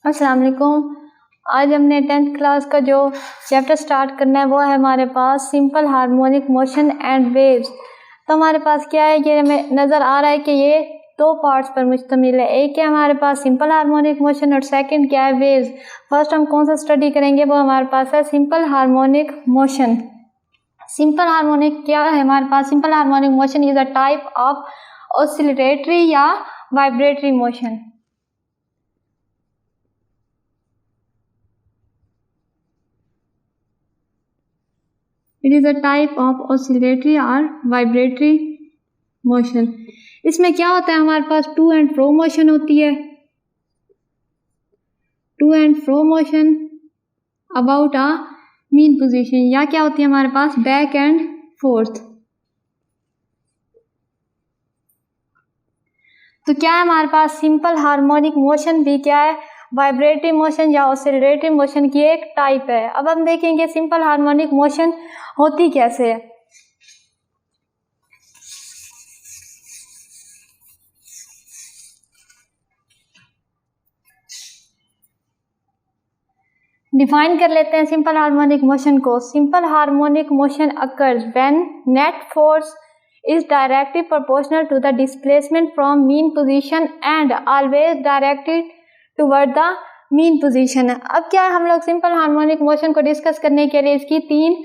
अस्सलाम वालेकुम। आज हमने 10th क्लास का जो चैप्टर स्टार्ट करना है वो है हमारे पास simple harmonic motion and waves. तो हमारे पास क्या है, ये हमें नज़र आ रहा है कि ये दो पार्ट्स पर मुश्तमिल है। एक है हमारे पास सिंपल हार्मोनिक मोशन और सेकंड क्या है, वेव्स। फर्स्ट हम कौन सा स्टडी करेंगे, वो हमारे पास है simple harmonic motion. Simple harmonic क्या है हमारे पास, simple harmonic motion is a type of oscillatory या vibratory motion. It is a type of oscillatory और वाइब्रेटरी मोशन। इसमें क्या होता है, हमारे पास टू एंड फ्रो मोशन होती है, to and fro motion about a mean position, या क्या होती है हमारे पास बैक एंड फोर्थ। तो क्या है हमारे पास, सिंपल हार्मोनिक मोशन भी क्या है, वाइब्रेटरी मोशन या ऑसिलेटरी मोशन की एक टाइप है। अब हम देखेंगे सिंपल हार्मोनिक मोशन होती कैसे है। डिफाइन कर लेते हैं सिंपल हार्मोनिक मोशन को। Simple harmonic motion occurs when net force is directly proportional to the displacement from mean position and always directed toward the mean position। अब क्या है, हम लोग सिंपल हार्मोनिक मोशन को डिस्कस करने के लिए इसकी तीन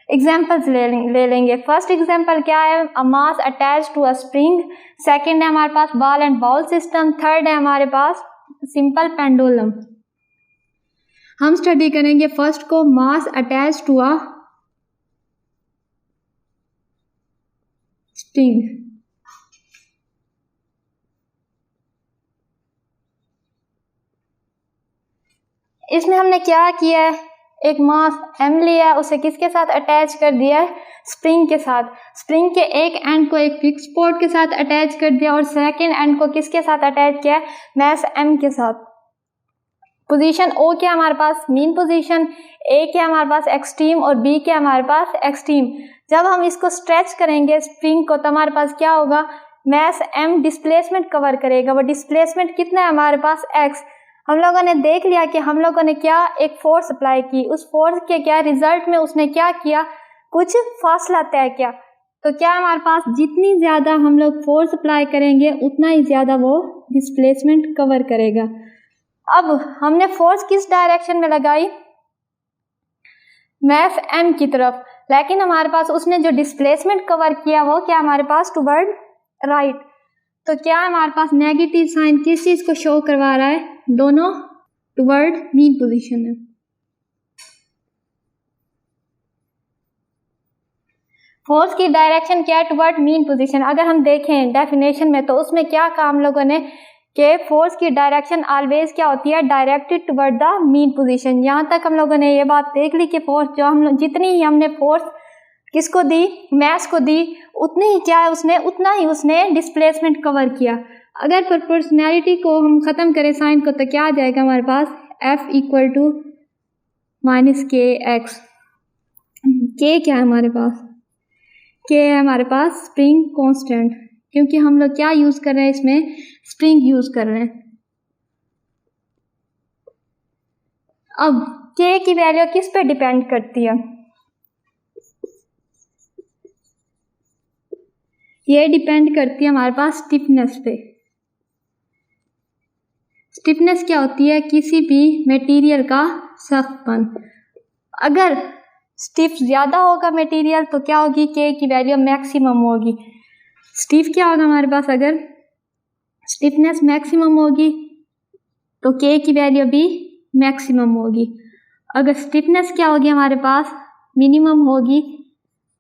एग्जाम्पल्स ले लेंगे। फर्स्ट एग्जाम्पल क्या है, a mass attach to a spring. Second है हमारे पास ball and bowl system. Third है हमारे पास सिंपल पेंडुलम। हम स्टडी करेंगे फर्स्ट को, mass attach to a spring. इसमें हमने क्या किया है, एक मास m लिया है, उसे किसके साथ अटैच कर दिया है, स्प्रिंग के साथ। स्प्रिंग के एक एंड को एक फिक्स पोर्ट के साथ अटैच कर दिया और सेकेंड एंड को किसके साथ अटैच किया है, मास m के साथ। पोजीशन O क्या हमारे पास, मीन पोजीशन, A क्या हमारे पास एक्सट्रीम और B क्या हमारे पास एक्सट्रीम। जब हम इसको स्ट्रेच करेंगे स्प्रिंग को तो हमारे पास क्या होगा, मास m डिस्प्लेसमेंट कवर करेगा। वो डिस्प्लेसमेंट कितना है हमारे पास, x। हम लोगों ने देख लिया कि हम लोगों ने क्या एक फोर्स अप्लाई की, उस फोर्स के क्या रिजल्ट में उसने क्या किया, कुछ फासला तय किया। तो क्या हमारे पास जितनी ज़्यादा हम लोग फोर्स अप्लाई करेंगे उतना ही ज़्यादा वो डिस्प्लेसमेंट कवर करेगा। अब हमने फोर्स किस डायरेक्शन में लगाई, मास m की तरफ, लेकिन हमारे पास उसने जो डिस्प्लेसमेंट कवर किया वो क्या हमारे पास टुवर्ड राइट। तो क्या हमारे पास नेगेटिव साइन किस चीज़ को शो करवा रहा है, दोनों टुवर्ड मीन पोजीशन है। फोर्स की डायरेक्शन क्या है, टुवर्ड मीन पोजीशन। अगर हम देखें डेफिनेशन में तो उसमें क्या कहा हम लोगों ने कि फोर्स की डायरेक्शन ऑलवेज क्या होती है, directed toward the mean position. यहाँ तक हम लोगों ने ये बात देख ली कि फोर्स जो हम जितनी ही हमने फोर्स किसको दी, मास को दी, उतनी ही क्या है उसने, उतना ही उसने डिस्प्लेसमेंट कवर किया। अगर प्रोपोर्शनैलिटी को हम ख़त्म करें साइन को तो क्या आ जाएगा हमारे पास, F इक्वल टू माइनस के एक्स। के क्या है हमारे पास, के है हमारे पास स्प्रिंग कांस्टेंट, क्योंकि हम लोग क्या यूज़ कर रहे हैं, इसमें स्प्रिंग यूज़ कर रहे हैं। अब के की वैल्यू किस पे डिपेंड करती है, ये डिपेंड करती है हमारे पास स्टिफनेस पे। स्टिफनेस क्या होती है, किसी भी मटेरियल का सख्तपन। अगर स्टिफ ज़्यादा होगा मटेरियल तो क्या होगी, के की वैल्यू मैक्सिमम होगी। स्टिफ क्या होगा हमारे पास, अगर स्टिफनेस मैक्सिमम होगी तो के की वैल्यू भी मैक्सिमम होगी। अगर स्टिफनेस क्या होगी हमारे पास, मिनिमम होगी,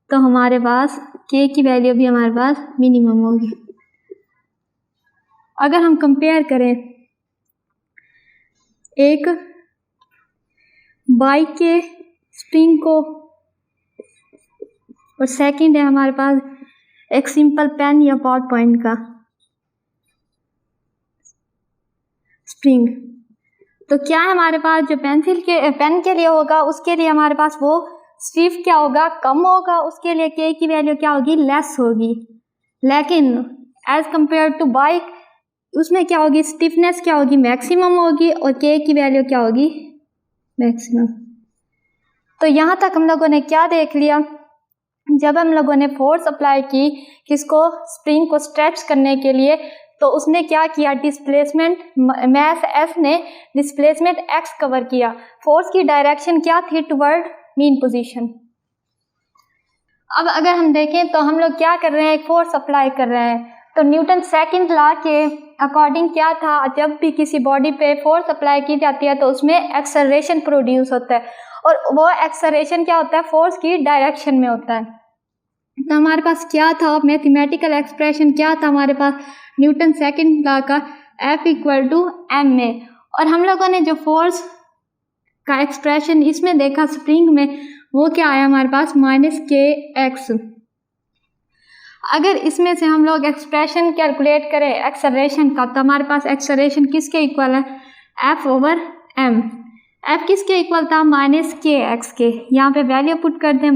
तो हमारे पास के की वैल्यू भी हमारे पास मिनिमम होगी। अगर हम कंपेयर करें एक बाइक के स्प्रिंग को और सेकंड है हमारे पास एक सिंपल पेन या बॉल पॉइंट का स्प्रिंग, तो क्या है हमारे पास जो पेन के लिए होगा उसके लिए हमारे पास वो स्टिफ क्या होगा, कम होगा, उसके लिए के की वैल्यू क्या होगी, लेस होगी। लेकिन एज कंपेयर टू बाइक उसमें क्या होगी, स्टिफनेस क्या होगी, मैक्सिमम होगी, और के की वैल्यू क्या होगी, मैक्सिमम। तो यहाँ तक हम लोगों ने क्या देख लिया, जब हम लोगों ने फोर्स अप्लाई की किसको, स्प्रिंग को स्ट्रेच करने के लिए, तो उसने क्या किया, डिस्प्लेसमेंट मैस एस ने डिस्प्लेसमेंट एक्स कवर किया। फोर्स की डायरेक्शन क्या थी, टुवर्ड मीन पोजीशन। अब अगर हम देखें तो हम लोग क्या कर रहे हैं, एक फोर्स अप्लाई कर रहे हैं। तो न्यूटन सेकंड लॉ के अकॉर्डिंग क्या था, जब भी किसी बॉडी पे फोर्स अप्लाई की जाती है तो उसमें एक्सेलरेशन प्रोड्यूस होता है, और वो एक्सेलरेशन क्या होता है, फोर्स की डायरेक्शन में होता है। तो हमारे पास क्या था, मैथमेटिकल एक्सप्रेशन क्या था हमारे पास, न्यूटन सेकंड लॉ का F इक्वल टू एम में। और हम लोगों ने जो फोर्स का एक्सप्रेशन इसमें देखा स्प्रिंग में, वो क्या आया हमारे पास, -kx। अगर इसमें से हम लोग एक्सप्रेशन कैलकुलेट करें एक्सेलरेशन का, तो हमारे पास एक्सेलरेशन किसके इक्वल है, F/m। F किसके इक्वल था, -kx के। यहाँ पे वैल्यू पुट कर दें,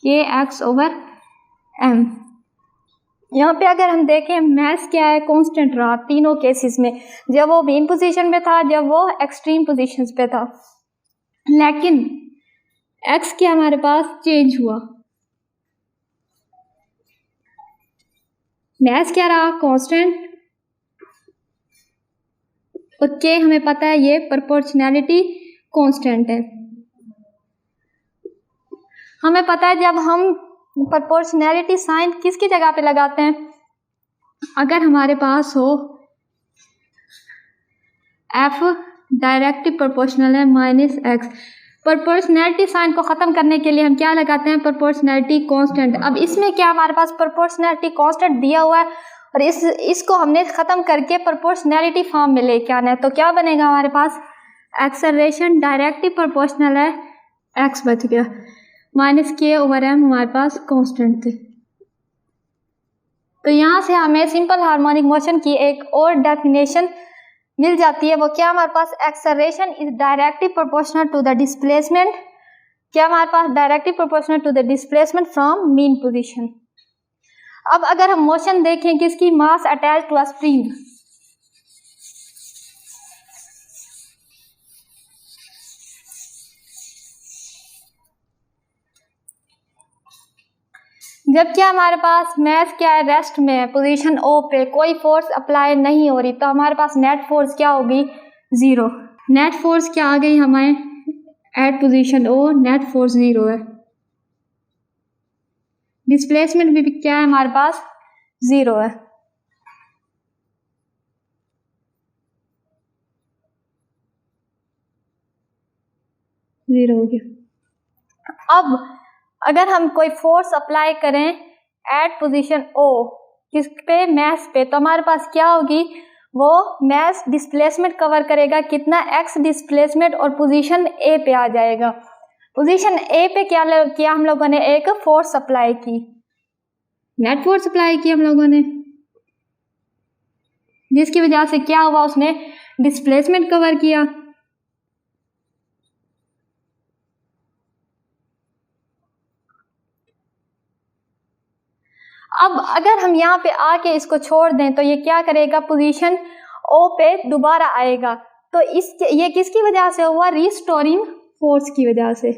-kx/m। यहाँ पे अगर हम देखें मैस क्या है, कांस्टेंट रहा तीनों केसेस में, जब वो मेन पोजीशन पे था, जब वो एक्सट्रीम पोजीशंस पे था। लेकिन x क्या हमारे पास चेंज हुआ, मैस क्या रहा, कांस्टेंट, और k हमें पता है ये प्रोपोर्शनैलिटी कांस्टेंट है। हमें पता है जब हम प्रोपोर्शनैलिटी साइन किसकी जगह पे लगाते हैं, अगर हमारे पास हो F डायरेक्टली प्रोपोर्शनल है -x, प्रोपोर्शनैलिटी साइन को ख़त्म करने के लिए हम क्या लगाते हैं, प्रोपोर्शनैलिटी कांस्टेंट। अब इसमें क्या हमारे पास प्रोपोर्शनैलिटी कांस्टेंट दिया हुआ है, और इसको हमने ख़त्म करके प्रोपोर्शनैलिटी फॉर्म में लेके आना है। तो क्या बनेगा हमारे पास, एक्सेलरेशन डायरेक्टली प्रोपोर्शनल है, x बच गया, -k/m हमारे पास कांस्टेंट थे। तो यहाँ से हमें सिंपल हार्मोनिक मोशन की एक और डेफिनेशन मिल जाती है। वो क्या हमारे पास, acceleration is directly proportional to the displacement, क्या हमारे पास directly proportional to the displacement from mean position. अब अगर हम मोशन देखें किसकी, mass attach to a spring, जब क्या हमारे पास मैस क्या है, रेस्ट में है, पोजीशन O पे कोई फोर्स अप्लाई नहीं हो रही, तो हमारे पास नेट फोर्स क्या होगी, 0। नेट फोर्स क्या आ गई हमें, at position O net force 0 है। डिस्प्लेसमेंट भी क्या है हमारे पास, 0 है। ज़ीरो हो गया। अब अगर हम कोई फोर्स अप्लाई करें एट पोजीशन O किस पे, मैस पे, तो हमारे पास क्या होगी, वो मैस डिस्प्लेसमेंट कवर करेगा कितना, x डिस्प्लेसमेंट, और पोजीशन A पे आ जाएगा। पोजीशन A पे क्या किया हम लोगों ने, एक फोर्स अप्लाई की, नेट फोर्स अप्लाई की हम लोगों ने, जिसकी वजह से क्या हुआ, उसने डिस्प्लेसमेंट कवर किया। अब अगर हम यहाँ पे आके इसको छोड़ दें तो ये क्या करेगा, पोजीशन O पे दोबारा आएगा। तो ये किसकी वजह से हुआ, रिस्टोरिंग फोर्स की वजह से।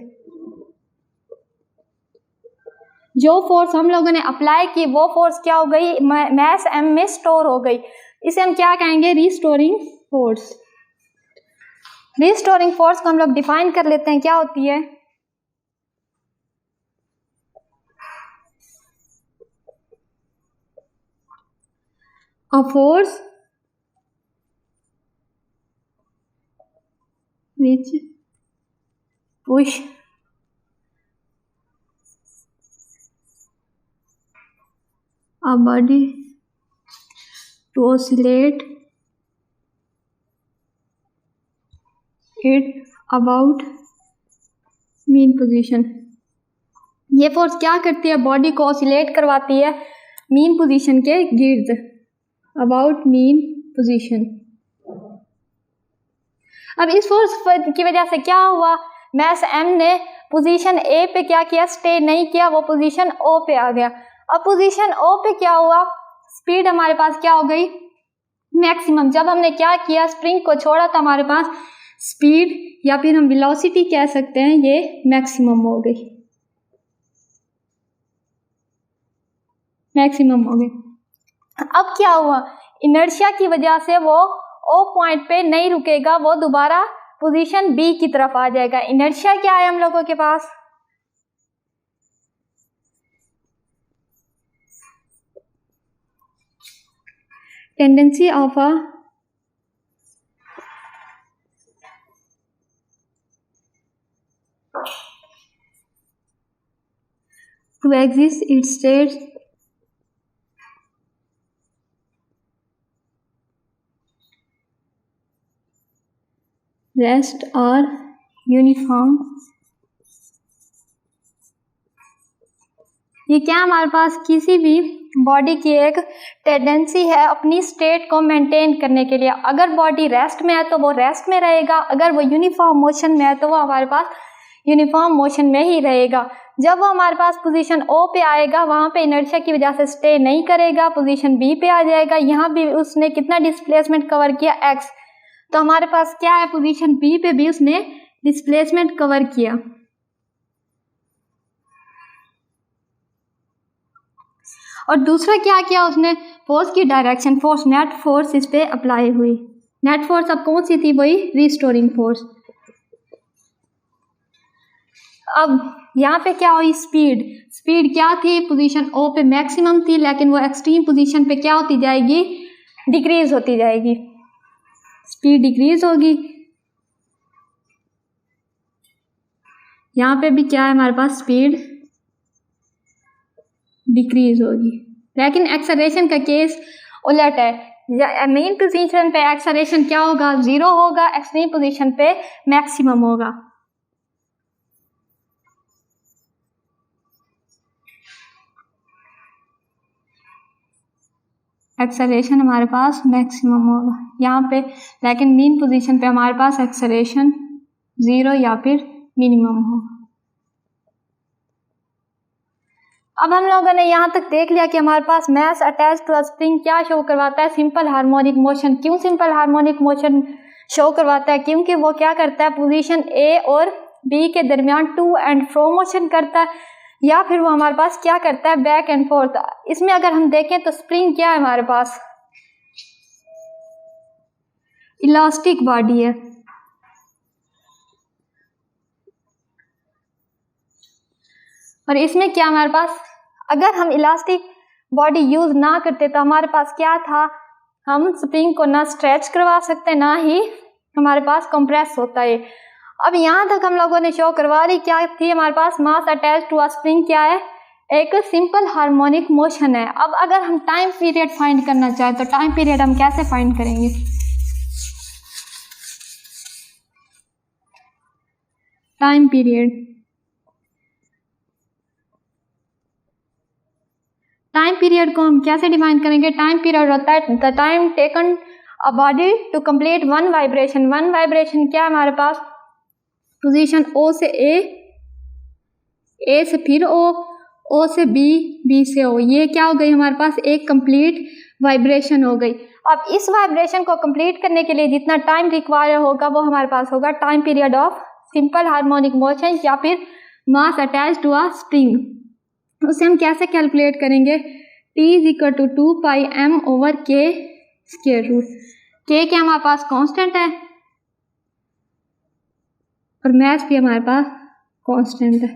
जो फोर्स हम लोगों ने अप्लाई की वो फोर्स क्या हो गई, मैस m में स्टोर हो गई। इसे हम क्या कहेंगे, रिस्टोरिंग फोर्स। रिस्टोरिंग फोर्स को हम लोग डिफाइन कर लेते हैं, क्या होती है, a force which push a body to oscillate it about mean position। ये फोर्स क्या करती है, बॉडी को ऑसिलेट करवाती है मीन पोजीशन के गिर्द, अबाउट मीन पोजीशन। अब इस फोर्स की वजह से क्या हुआ, मैस m ने पोजीशन A पे क्या किया, स्टे नहीं किया, वो पोजीशन O पे आ गया। अब पोजीशन O पे क्या हुआ, स्पीड हमारे पास क्या हो गई, मैक्सिमम, जब हमने क्या किया, स्प्रिंग को छोड़ा तो हमारे पास स्पीड या फिर हम वेलोसिटी कह सकते हैं, ये मैक्सिमम हो गई, मैक्सिमम हो गई। अब क्या हुआ, इनर्शिया की वजह से वो ओ पॉइंट पे नहीं रुकेगा, वो दोबारा पोजीशन बी की तरफ आ जाएगा। इनर्शिया क्या है हम लोगों के पास, tendency of a to exist its states rest or uniform। ये क्या हमारे पास किसी भी बॉडी की एक टेंडेंसी है अपनी स्टेट को मेंटेन करने के लिए। अगर बॉडी रेस्ट में है तो वो रेस्ट में रहेगा, अगर वो यूनिफॉर्म मोशन में है तो वो हमारे पास यूनिफॉर्म मोशन में ही रहेगा। जब वो हमारे पास पोजीशन ओ पे आएगा, वहाँ पे इनर्शिया की वजह से स्टे नहीं करेगा, पोजीशन बी पे आ जाएगा। यहाँ भी उसने कितना डिस्प्लेसमेंट कवर किया, एक्स, तो हमारे पास क्या है, पोजीशन बी पे भी उसने डिस्प्लेसमेंट कवर किया। और दूसरा क्या किया उसने, फोर्स की डायरेक्शन, फोर्स, नेट फोर्स इस पे अप्लाई हुई। नेट फोर्स अब कौन सी थी, वही रिस्टोरिंग फोर्स। अब यहाँ पे क्या हुई, स्पीड, स्पीड क्या थी, पोजीशन ओ पे मैक्सिमम थी, लेकिन वो एक्सट्रीम पोजीशन पे क्या होती जाएगी, डिक्रीज होती जाएगी, स्पीड डिक्रीज होगी। यहाँ पे भी क्या है हमारे पास, स्पीड डिक्रीज होगी। लेकिन एक्सेलरेशन का केस उलट है, मेन पोजीशन पे एक्सेलरेशन क्या होगा, 0 होगा, एक्सट्रीम पोजीशन पे मैक्सिमम होगा। एक्सेलरेशन हमारे पास मैक्सिमम होगा यहाँ पे, लेकिन मीन पोजीशन पे हमारे पास एक्सेलरेशन 0 या फिर मिनिमम होगा। अब हम लोगों ने यहाँ तक देख लिया कि हमारे पास mass attach to a spring क्या शो करवाता है, सिंपल हार्मोनिक मोशन। क्यों सिंपल हार्मोनिक मोशन शो करवाता है, क्योंकि वो क्या करता है, पोजीशन ए और बी के दरमियान टू एंड फ्रो मोशन करता है, या फिर वो हमारे पास क्या करता है, बैक एंड फोर्थ। इसमें अगर हम देखें तो स्प्रिंग क्या है हमारे पास, इलास्टिक बॉडी है, और इसमें क्या हमारे पास, अगर हम इलास्टिक बॉडी यूज ना करते तो हमारे पास क्या था, हम स्प्रिंग को ना स्ट्रेच करवा सकते, ना ही हमारे पास कंप्रेस होता है। अब यहाँ तक हम लोगों ने शो करवा दी क्या थी हमारे पास, mass attach to a spring क्या है, एक सिंपल हार्मोनिक मोशन है। अब अगर हम टाइम पीरियड फाइंड करना चाहें तो टाइम पीरियड हम कैसे फाइंड करेंगे, टाइम पीरियड, टाइम पीरियड को हम कैसे डिफाइन करेंगे, टाइम पीरियड होता है the time taken a body to complete one vibration. One vibration क्या है हमारे पास, पोजीशन ओ से ए से फिर ओ से बी से ओ, ये क्या हो गई हमारे पास, एक कंप्लीट वाइब्रेशन हो गई। अब इस वाइब्रेशन को कंप्लीट करने के लिए जितना टाइम रिक्वायर होगा वो हमारे पास होगा time period of simple harmonic motion या फिर mass attach to a spring. उसे हम कैसे कैलकुलेट करेंगे, T is equal to 2πm/k square root. K क्या हमारे पास कांस्टेंट है और मैथ भी हमारे पास कांस्टेंट है।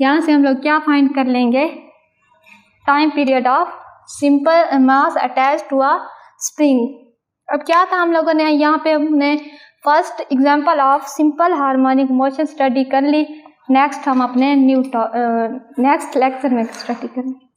यहाँ से हम लोग क्या फाइंड कर लेंगे, time period of simple mass attach to a spring. अब क्या था हम लोगों ने यहाँ पे हमने first example of simple harmonic motion study कर ली। नेक्स्ट हम अपने नेक्स्ट लेक्चर में स्टडी करेंगे।